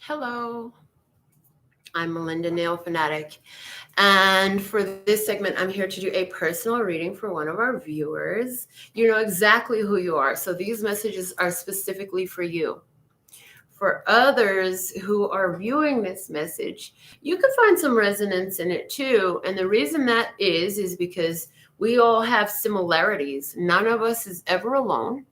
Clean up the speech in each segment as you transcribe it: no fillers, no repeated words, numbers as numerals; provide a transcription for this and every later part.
Hello, I'm Melinda NailFanatic, and for this segment, I'm here to do a personal reading for one of our viewers. You know exactly who you are, so these messages are specifically for you. For others who are viewing this message, you can find some resonance in it too, and the reason that is because we all have similarities. None of us is ever alone.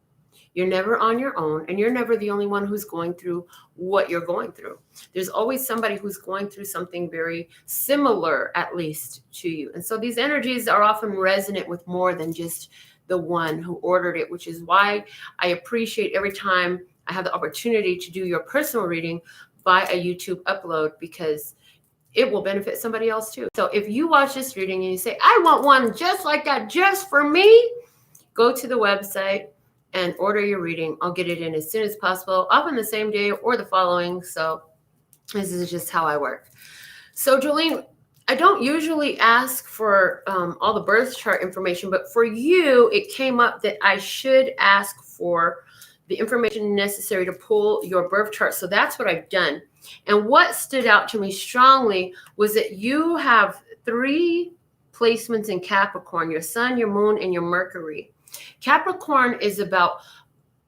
You're never on your own, and you're never the only one who's going through what you're going through. There's always somebody who's going through something very similar, at least, to you. And so these energies are often resonant with more than just the one who ordered it, which is why I appreciate every time I have the opportunity to do your personal reading by a YouTube upload, because it will benefit somebody else too. So if you watch this reading and you say, I want one just like that, just for me, go to the website and order your reading. I'll get it in as soon as possible, often the same day or the following. So this is just how I work. So Jolene, I don't usually ask for all the birth chart information, but for you, it came up that I should ask for the information necessary to pull your birth chart. So that's what I've done. And what stood out to me strongly was that you have 3 placements in Capricorn: your sun, your moon, and your Mercury. Capricorn is about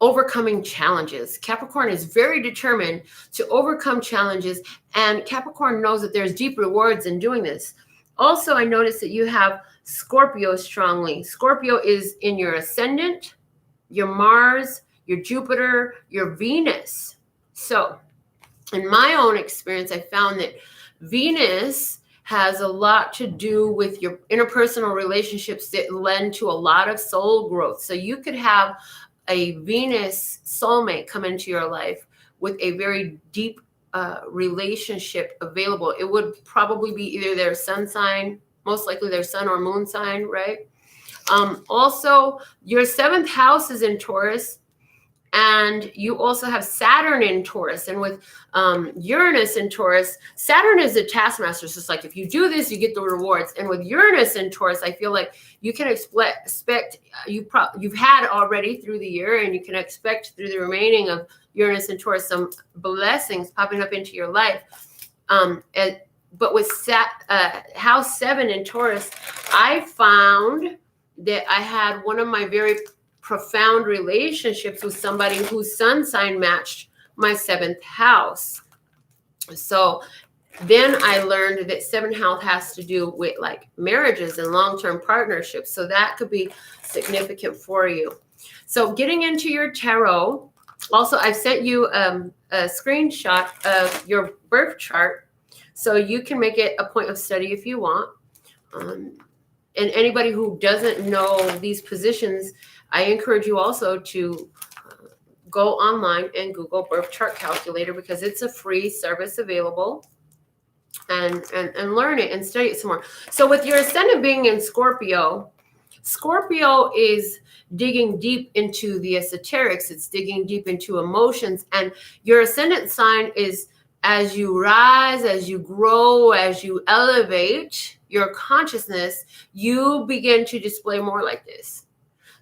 overcoming challenges. Capricorn is very determined to overcome challenges, and Capricorn knows that there's deep rewards in doing this. Also, I noticed that you have Scorpio strongly. Scorpio is in your ascendant, your Mars, your Jupiter, your Venus. So in my own experience, I found that Venus has a lot to do with your interpersonal relationships that lend to a lot of soul growth. So you could have a Venus soulmate come into your life with a very deep relationship available. It would probably be either their sun sign, most likely their sun or moon sign, right? Also, your 7th house is in Taurus, and you also have Saturn in Taurus. And with Uranus in Taurus, Saturn is a taskmaster. So it's like, if you do this, you get the rewards. And with Uranus in Taurus, I feel like you can expect, you've had already through the year, and you can expect through the remaining of Uranus and Taurus some blessings popping up into your life. But with House 7 in Taurus, I found that I had one of my very profound relationships with somebody whose sun sign matched my 7th house. So then I learned that 7th house has to do with like marriages and long-term partnerships. So that could be significant for you. So getting into your tarot, also I've sent you a screenshot of your birth chart, so you can make it a point of study if you want. And anybody who doesn't know these positions, I encourage you also to go online and Google birth chart calculator, because it's a free service available, and learn it and study it some more. So with your ascendant being in Scorpio, Scorpio is digging deep into the esoterics. It's digging deep into emotions. And your ascendant sign is, as you rise, as you grow, as you elevate your consciousness, you begin to display more like this.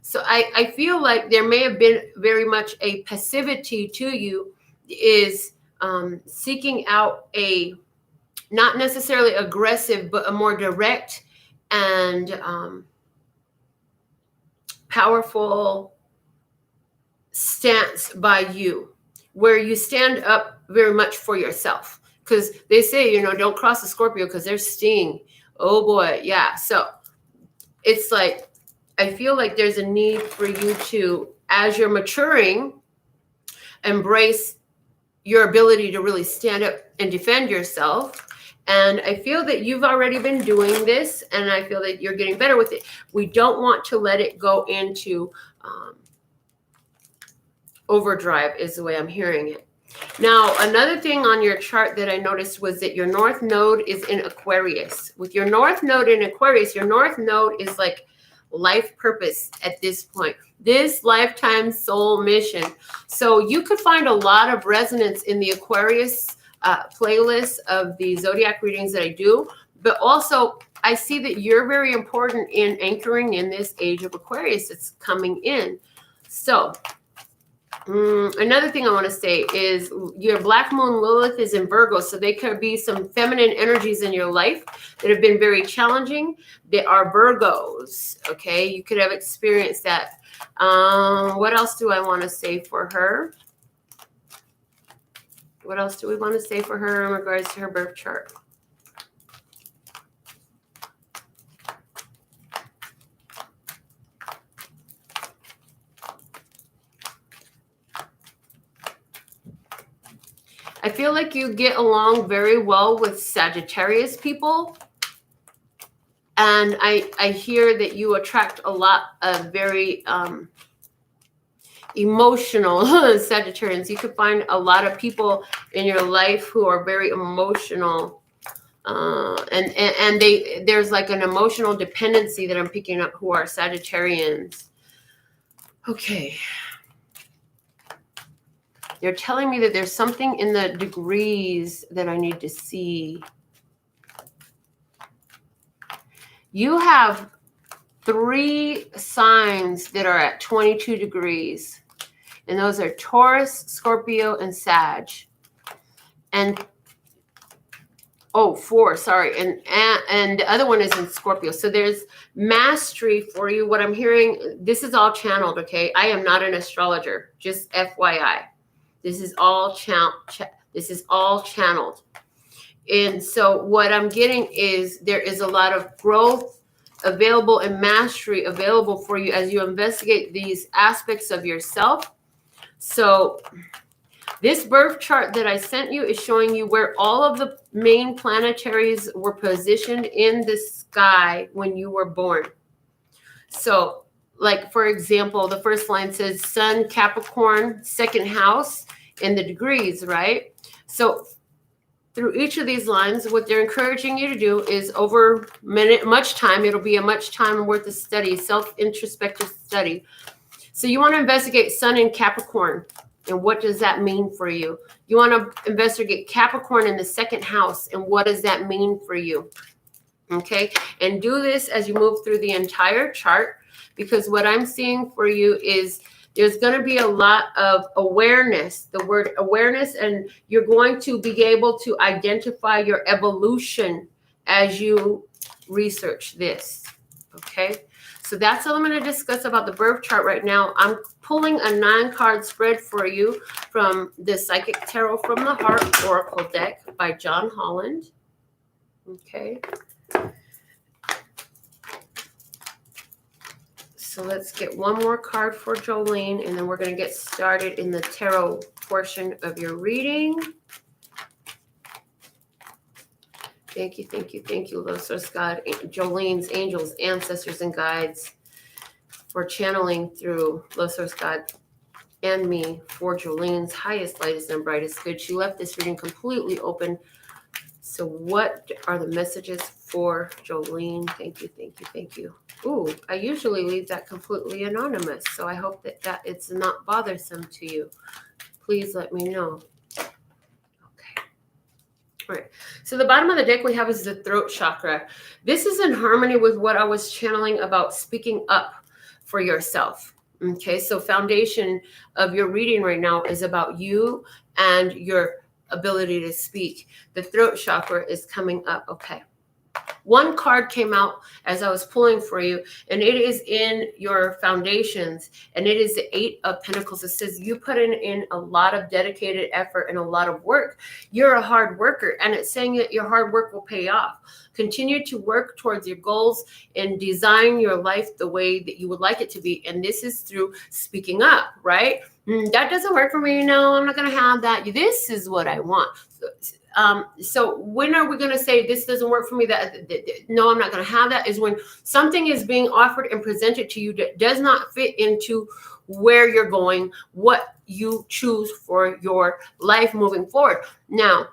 So I feel like there may have been very much a passivity to you, is seeking out a, not necessarily aggressive, but a more direct and powerful stance by you, where you stand up very much for yourself. Because they say, you know, don't cross the Scorpio because they're sting. Oh boy, yeah. So it's like, I feel like there's a need for you to, as you're maturing, embrace your ability to really stand up and defend yourself. And I feel that you've already been doing this, and I feel that you're getting better with it. We don't want to let it go into overdrive, is the way I'm hearing it. Now, another thing on your chart that I noticed was that your North Node is in Aquarius. With your North Node in Aquarius, your North Node is like life purpose at this point, this lifetime soul mission. So you could find a lot of resonance in the Aquarius playlist of the zodiac readings that I do, but also I see that you're very important in anchoring in this age of Aquarius that's coming in. So Another thing I want to say is your Black Moon Lilith is in Virgo, so there could be some feminine energies in your life that have been very challenging. They are Virgos, okay? You could have experienced that. What else do I want to say for her? What else do we want to say for her in regards to her birth chart? I feel like you get along very well with Sagittarius people. And I hear that you attract a lot of very emotional Sagittarians. You could find a lot of people in your life who are very emotional. And there's like an emotional dependency that I'm picking up who are Sagittarians. Okay. They're telling me that there's something in the degrees that I need to see. You have 3 signs that are at 22 degrees. And those are Taurus, Scorpio, and Sag. And, 4, sorry. And the other one is in Scorpio. So there's mastery for you. What I'm hearing, this is all channeled, okay? I am not an astrologer, just FYI. This is all channeled. And so what I'm getting is there is a lot of growth available and mastery available for you as you investigate these aspects of yourself. So this birth chart that I sent you is showing you where all of the main planetaries were positioned in the sky when you were born. So, like, for example, the first line says Sun, Capricorn, second house, in the degrees, right? So through each of these lines, what they're encouraging you to do is over much time, it'll be a much time worth of study, self-introspective study. So you want to investigate Sun in Capricorn. And what does that mean for you? You want to investigate Capricorn in the second house. And what does that mean for you? Okay. And do this as you move through the entire chart, because what I'm seeing for you is there's going to be a lot of awareness, the word awareness, and you're going to be able to identify your evolution as you research this. Okay. So that's all I'm going to discuss about the birth chart right now. I'm pulling a 9-card spread for you from the Psychic Tarot from the Heart Oracle deck by John Holland. Okay. So let's get one more card for Jolene, and then we're going to get started in the tarot portion of your reading. Thank you, thank you, thank you, Lord Source God, Jolene's angels, ancestors, and guides for channeling through Lord Source God and me for Jolene's highest, lightest, and brightest good. She left this reading completely open. So what are the messages for Jolene? Thank you, thank you, thank you. Ooh, I usually leave that completely anonymous, so I hope that it's not bothersome to you. Please let me know. Okay. All right. So the bottom of the deck we have is the throat chakra. This is in harmony with what I was channeling about speaking up for yourself. Okay. So foundation of your reading right now is about you and your ability to speak. The throat chakra is coming up. Okay. One card came out as I was pulling for you, and it is in your foundations, and it is the 8 of Pentacles. It says you put in a lot of dedicated effort and a lot of work. You're a hard worker, and it's saying that your hard work will pay off. Continue to work towards your goals and design your life the way that you would like it to be, and this is through speaking up, right? That doesn't work for me. No, I'm not going to have that. This is what I want. So when are we going to say this doesn't work for me? No, I'm not going to have that, is when something is being offered and presented to you that does not fit into where you're going, what you choose for your life moving forward. Now,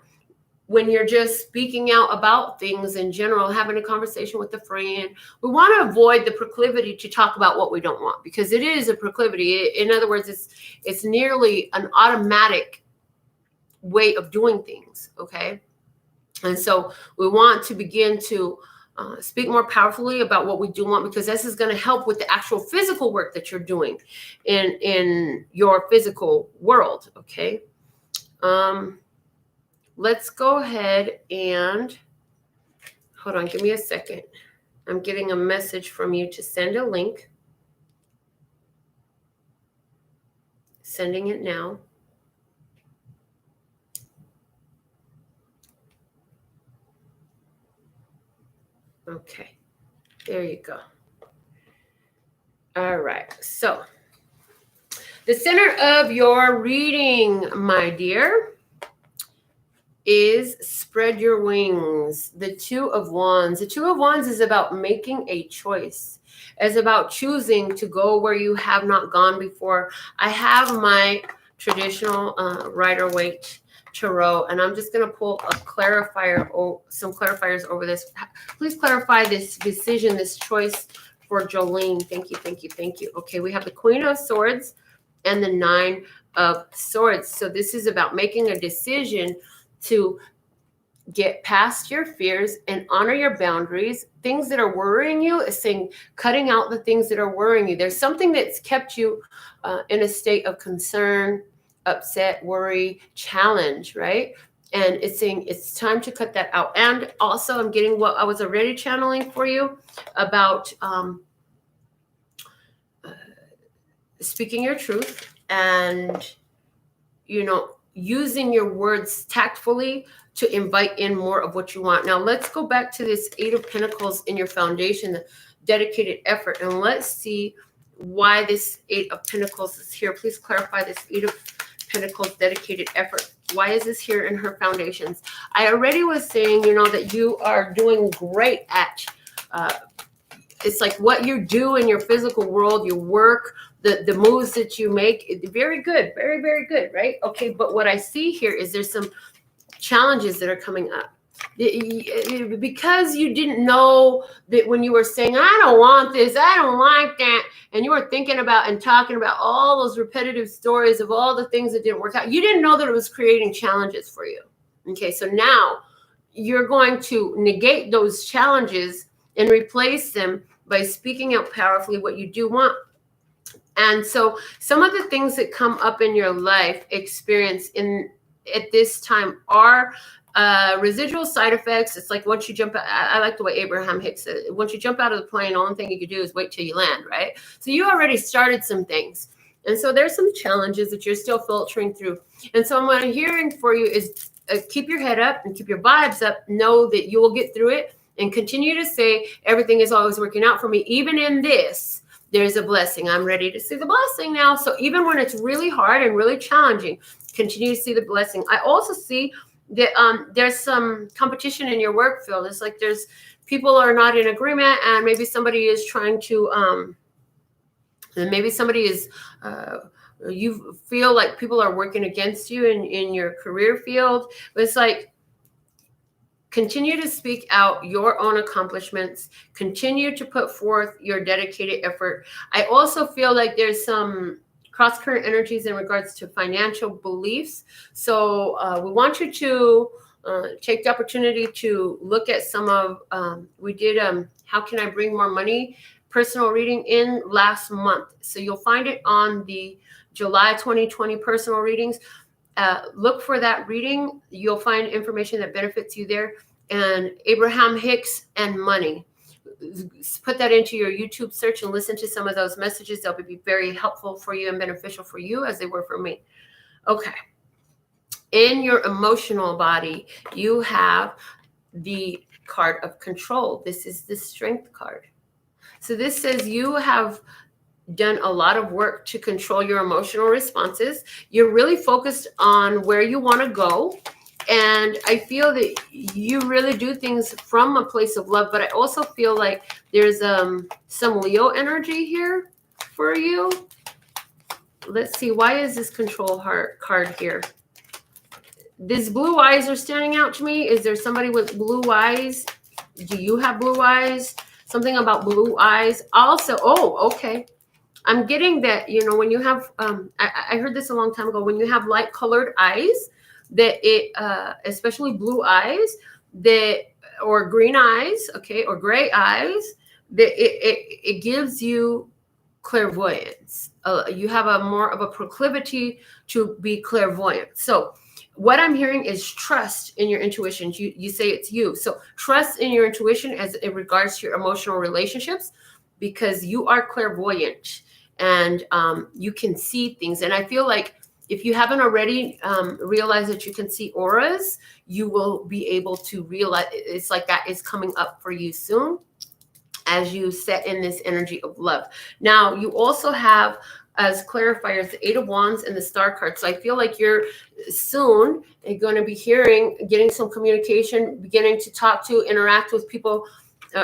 when you're just speaking out about things in general, having a conversation with a friend, we want to avoid the proclivity to talk about what we don't want, because it is a proclivity. In other words, it's nearly an automatic way of doing things. Okay. And so we want to begin to speak more powerfully about what we do want, because this is going to help with the actual physical work that you're doing in your physical world. Okay. Let's go ahead and hold on. Give me a second. I'm getting a message from you to send a link. Sending it now. Okay, there you go. All right, so the center of your reading, my dear, is spread your wings. The Two of Wands. The Two of Wands is about making a choice. It's about choosing to go where you have not gone before. I have my traditional Rider-Waite Tarot, and I'm just going to pull a clarifier or some clarifiers over this. Please clarify this decision, this choice for Jolene. Thank you, thank you, thank you. Okay, we have the Queen of Swords and the Nine of Swords. So this is about making a decision to get past your fears and honor your boundaries. Things that are worrying you is saying cutting out the things that are worrying you. There's something that's kept you in a state of concern, upset, worry, challenge, right? And it's saying it's time to cut that out. And also I'm getting what I was already channeling for you about speaking your truth and, you know, using your words tactfully to invite in more of what you want. Now, let's go back to this Eight of Pentacles in your foundation, the dedicated effort, and let's see why this Eight of Pentacles is here. Please clarify this Eight of Pentacles dedicated effort. Why is this here in her foundations? I already was saying, you know, that you are doing great at, it's like what you do in your physical world, your work, the moves that you make, very good, very, very good, right? Okay, but what I see here is there's some challenges that are coming up. Because you didn't know that when you were saying, I don't want this, I don't like that, and you were thinking about and talking about all those repetitive stories of all the things that didn't work out, you didn't know that it was creating challenges for you. Okay, so now you're going to negate those challenges and replace them by speaking out powerfully what you do want. And so some of the things that come up in your life experience at this time are residual side effects. It's like once you jump out, I like the way Abraham Hicks said it. Once you jump out of the plane, the only thing you can do is wait till you land, right? So you already started some things. And so there's some challenges that you're still filtering through. And so what I'm hearing for you is keep your head up and keep your vibes up. Know that you will get through it and continue to say everything is always working out for me. Even in this, there's a blessing. I'm ready to see the blessing now. So even when it's really hard and really challenging, continue to see the blessing. I also see that there's some competition in your work field. It's like there's people are not in agreement, and maybe somebody is trying to, and maybe somebody is, you feel like people are working against you in your career field. But it's like, continue to speak out your own accomplishments. Continue to put forth your dedicated effort. I also feel like there's some cross-current energies in regards to financial beliefs. So we want you to take the opportunity to look at some of, we did How Can I Bring More Money personal reading in last month. So you'll find it on the July 2020 personal readings. Look for that reading. You'll find information that benefits you there. And Abraham Hicks and money. Put that into your YouTube search and listen to some of those messages. They'll be very helpful for you and beneficial for you as they were for me. Okay. In your emotional body, you have the card of control. This is the Strength card. So this says you have done a lot of work to control your emotional responses. You're really focused on where you want to go. And I feel that you really do things from a place of love, but I also feel like there's some Leo energy here for you. Let's see, why is this control heart card here? These blue eyes are standing out to me. Is there somebody with blue eyes? Do you have blue eyes? Something about blue eyes. Also, oh, okay. I'm getting that, you know, when you have, I heard this a long time ago, when you have light colored eyes, that it, especially blue eyes, that or green eyes, okay, or gray eyes, it gives you clairvoyance. You have a more of a proclivity to be clairvoyant. So what I'm hearing is trust in your intuition. You say it's you. So trust in your intuition as in regards to your emotional relationships, because you are clairvoyant and you can see things. And I feel like if you haven't already realized that you can see auras, you will be able to realize it's like that is coming up for you soon as you set in this energy of love. Now, you also have as clarifiers the Eight of Wands and the Star card. So I feel like you're soon going to be getting some communication, beginning to talk to, interact with people,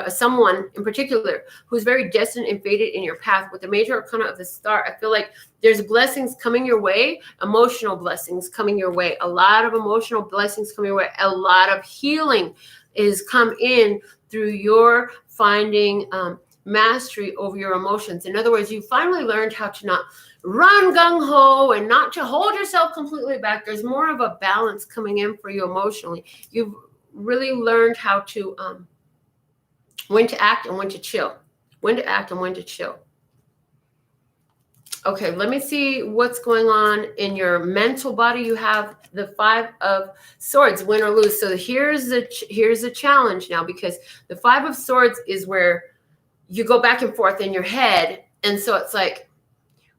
someone in particular who's very destined and fated in your path. With the major arcana of the Star, I feel like there's blessings coming your way, emotional blessings coming your way, a lot of emotional blessings coming your way, a lot of healing is come in through your finding mastery over your emotions. In other words, you finally learned how to not run gung-ho and not to hold yourself completely back. There's more of a balance coming in for you emotionally. You've really learned how to when to act and when to chill. When to act and when to chill. Okay, let me see what's going on in your mental body. You have the Five of Swords, win or lose. So here's a challenge now, because the Five of Swords is where you go back and forth in your head. And so it's like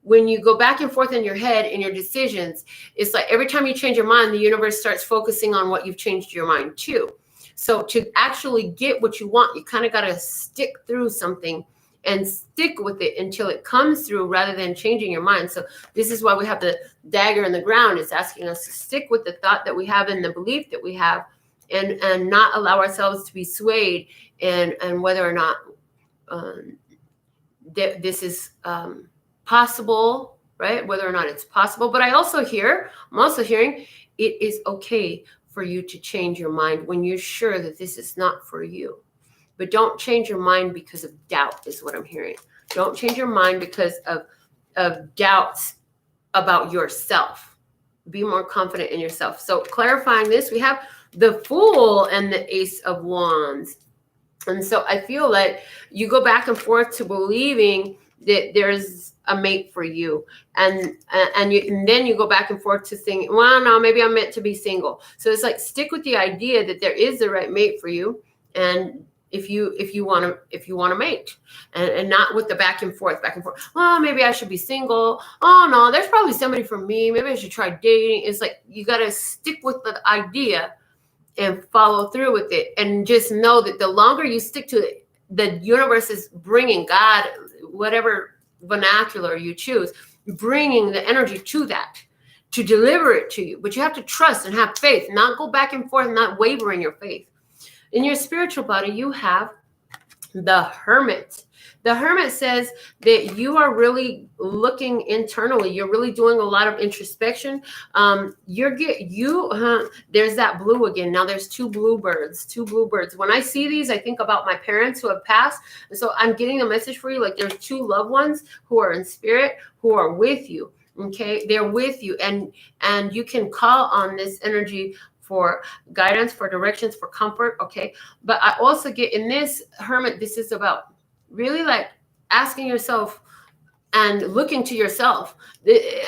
when you go back and forth in your head in your decisions, it's like every time you change your mind, the universe starts focusing on what you've changed your mind to. So to actually get what you want, you kind of got to stick through something and stick with it until it comes through, rather than changing your mind. So this is why we have the dagger in the ground. It's asking us to stick with the thought that we have and the belief that we have, and not allow ourselves to be swayed and whether or not this is possible, right? Whether or not it's possible. But I'm also hearing it is okay for you to change your mind when you're sure that this is not for you. But don't change your mind because of doubt, is what I'm hearing. Don't change your mind because of doubts about yourself. Be more confident in yourself. So clarifying this, we have the Fool and the Ace of Wands. And so I feel like you go back and forth to believing that there's a mate for you. And then you go back and forth to think, well, no, maybe I'm meant to be single. So it's like, stick with the idea that there is the right mate for you. And if you want to mate, and not with the back and forth. Oh, maybe I should be single. Oh no, there's probably somebody for me. Maybe I should try dating. It's like, you got to stick with the idea and follow through with it. And just know that the longer you stick to it, the universe is bringing, God, whatever vernacular you choose, bringing the energy to that, to deliver it to you. But you have to trust and have faith, not go back and forth, not waver in your faith. In your spiritual body, you have the Hermit. The Hermit says that you are really looking internally. You're really doing a lot of introspection. There's that blue again. Now there's two bluebirds. When I see these, I think about my parents who have passed. And so I'm getting a message for you. Like, there's two loved ones who are in spirit, who are with you. Okay, they're with you, and you can call on this energy for guidance, for directions, for comfort. Okay. But I also get in this Hermit, this is about really like asking yourself and looking to yourself.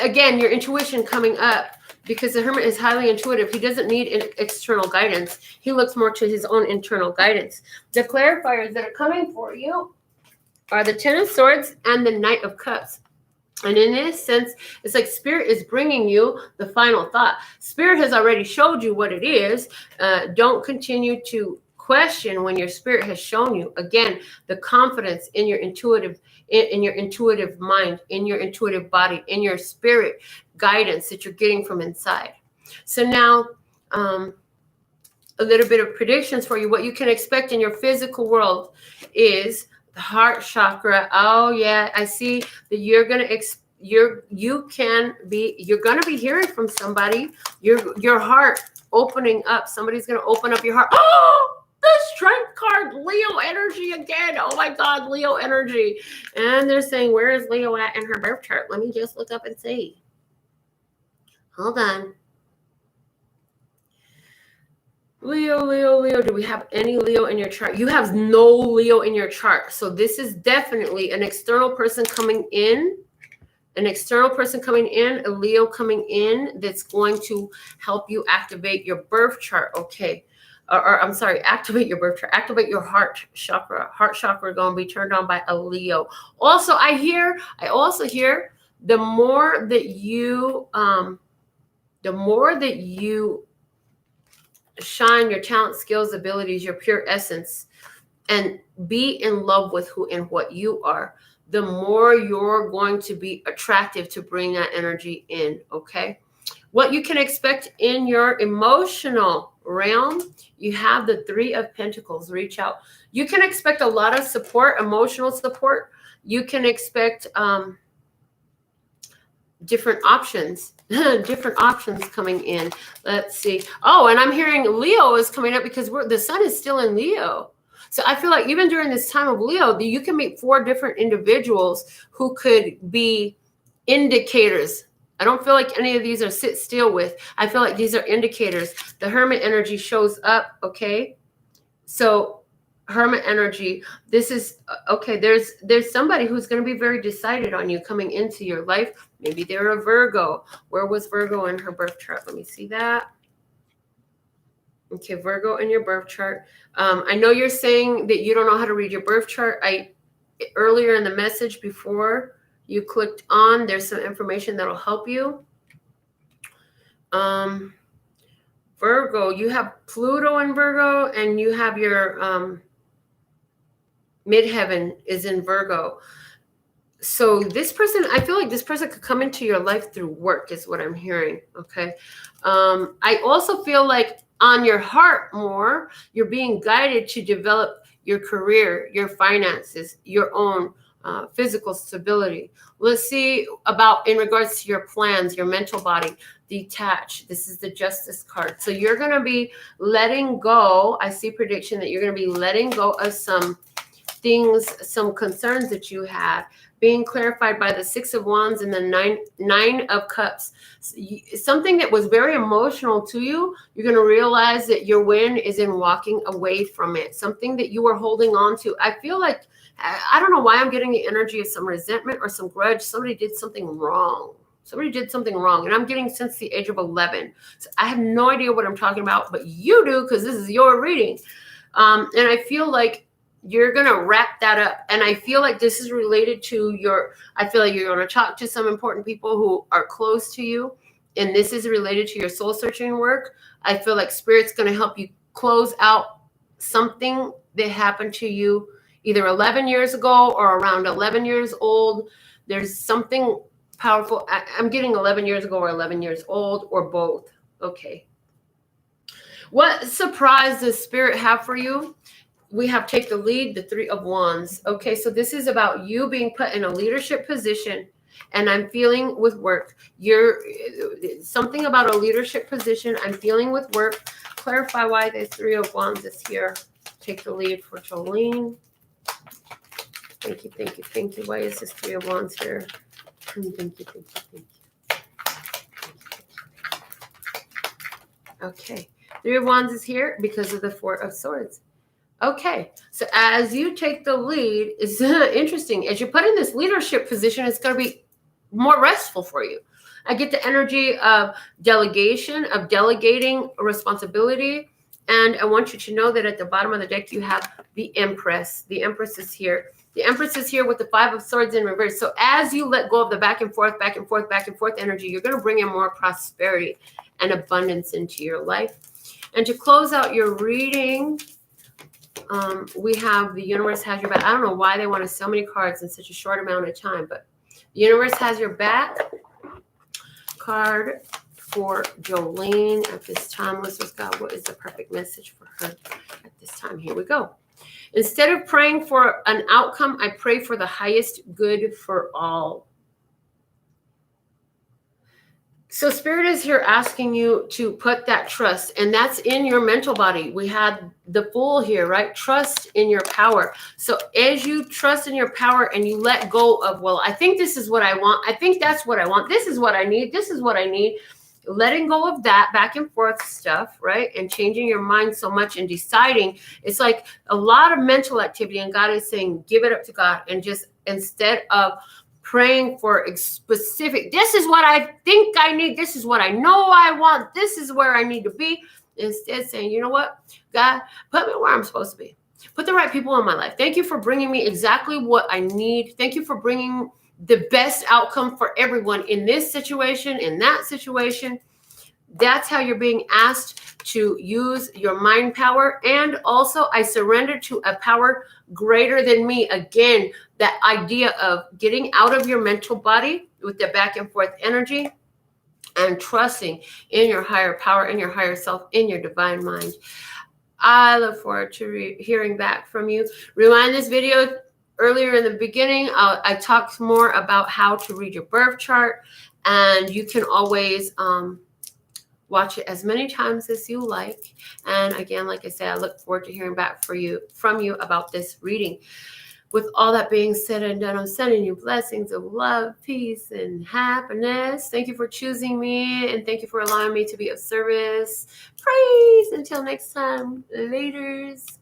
Again, your intuition coming up, because the Hermit is highly intuitive. He doesn't need external guidance. He looks more to his own internal guidance. The clarifiers that are coming for you are the Ten of Swords and the Knight of Cups. And in this sense, it's like Spirit is bringing you the final thought. Spirit has already showed you what it is. Don't continue to question when your Spirit has shown you. Again, the confidence in your intuitive, in your intuitive mind, in your intuitive body, in your spirit guidance that you're getting from inside. So now, a little bit of predictions for you. What you can expect in your physical world is the heart chakra. Oh yeah, I see that you're gonna you're gonna be hearing from somebody. Your heart opening up. Somebody's gonna open up your heart. Oh, the Strength card, Leo energy again. Oh my God, Leo energy. And they're saying, where is Leo at in her birth chart? Let me just look up and see. Hold on. Leo, Leo, Leo. Do we have any Leo in your chart? You have no Leo in your chart. So this is definitely an external person coming in. An external person coming in, a Leo coming in that's going to help you activate your birth chart. Okay. Or I'm sorry, activate your birth chart. Activate your heart chakra. Heart chakra going to be turned on by a Leo. Also, I also hear the more that you shine your talent, skills, abilities, your pure essence, and be in love with who and what you are, the more you're going to be attractive to bring that energy in, okay? What you can expect in your emotional realm, you have the 3 of Pentacles. Reach out. You can expect a lot of support, emotional support. You can expect different options, different options coming in. Let's see. Oh, and I'm hearing Leo is coming up because the sun is still in Leo. So I feel like even during this time of Leo, you can meet 4 different individuals who could be indicators. I don't feel like any of these are sit still with. I feel like these are indicators. The Hermit energy shows up, okay? So Hermit energy, this is, okay, there's somebody who's going to be very decided on you coming into your life. Maybe they're a Virgo. Where was Virgo in her birth chart? Let me see that. Okay, Virgo in your birth chart. I know you're saying that you don't know how to read your birth chart. Earlier in the message before you clicked on, there's some information that'll help you. Virgo, you have Pluto in Virgo, and you have your midheaven is in Virgo. So this person, I feel like this person could come into your life through work is what I'm hearing, okay? I also feel like on your heart more, you're being guided to develop your career, your finances, your own physical stability. Let's see about in regards to your plans, your mental body, detach. This is the Justice card. So you're going to be letting go. I see prediction that you're going to be letting go of some things, some concerns that you had, being clarified by the 6 of Wands and the 9 of Cups. Something that was very emotional to you, you're going to realize that your win is in walking away from it. Something that you were holding on to. I feel like, I don't know why I'm getting the energy of some resentment or some grudge. Somebody did something wrong. Somebody did something wrong. And I'm getting since the age of 11. So I have no idea what I'm talking about, but you do because this is your reading. And I feel like you're going to wrap that up. And I feel like this is related to I feel like you're going to talk to some important people who are close to you. And this is related to your soul searching work. I feel like Spirit's going to help you close out something that happened to you either 11 years ago or around 11 years old. There's something powerful. I'm getting 11 years ago or 11 years old or both. Okay. What surprise does Spirit have for you? We have take the lead, the 3 of Wands. Okay, so this is about you being put in a leadership position. And I'm feeling with work. You're something about a leadership position. I'm feeling with work. Clarify why the 3 of Wands is here. Take the lead for Jolene. Thank you, thank you, thank you. Why is this 3 of Wands here? Thank you, thank you, thank you. Okay, 3 of Wands is here because of the 4 of Swords. Okay, so as you take the lead, it's interesting. As you put in this leadership position, it's going to be more restful for you. I get the energy of delegation, of delegating responsibility. And I want you to know that at the bottom of the deck, you have the Empress. The Empress is here. The Empress is here with the 5 of Swords in reverse. So as you let go of the back and forth, back and forth, back and forth energy, you're going to bring in more prosperity and abundance into your life. And to close out your reading, we have the universe has your back. I don't know why they want to sell many cards in such a short amount of time, but the universe has your back. Card for Jolene at this time. Let's just go. What is the perfect message for her at this time? Here we go. Instead of praying for an outcome, I pray for the highest good for all. So Spirit is here asking you to put that trust, and that's in your mental body. We had the Fool here, right? Trust in your power. So as you trust in your power and you let go of, well, I think this is what I want. I think that's what I want. This is what I need. This is what I need. letting go of that back and forth stuff, right? And changing your mind so much and deciding. It's like a lot of mental activity, and God is saying, give it up to God. And just instead of praying for a specific, this is what I think I need, this is what I know I want, this is where I need to be. Instead saying, you know what, God, put me where I'm supposed to be. Put the right people in my life. Thank you for bringing me exactly what I need. Thank you for bringing the best outcome for everyone in this situation, in that situation. That's how you're being asked to use your mind power. And also, I surrender to a power greater than me. Again, that idea of getting out of your mental body with the back and forth energy and trusting in your higher power, in your higher self, in your divine mind. I look forward to hearing back from you. Rewind this video. Earlier in the beginning, I talked more about how to read your birth chart, and you can always watch it as many times as you like. And again, like I said, I look forward to hearing back from you about this reading. With all that being said and done, I'm sending you blessings of love, peace, and happiness. Thank you for choosing me, and thank you for allowing me to be of service. Praise. Until next time. Laters.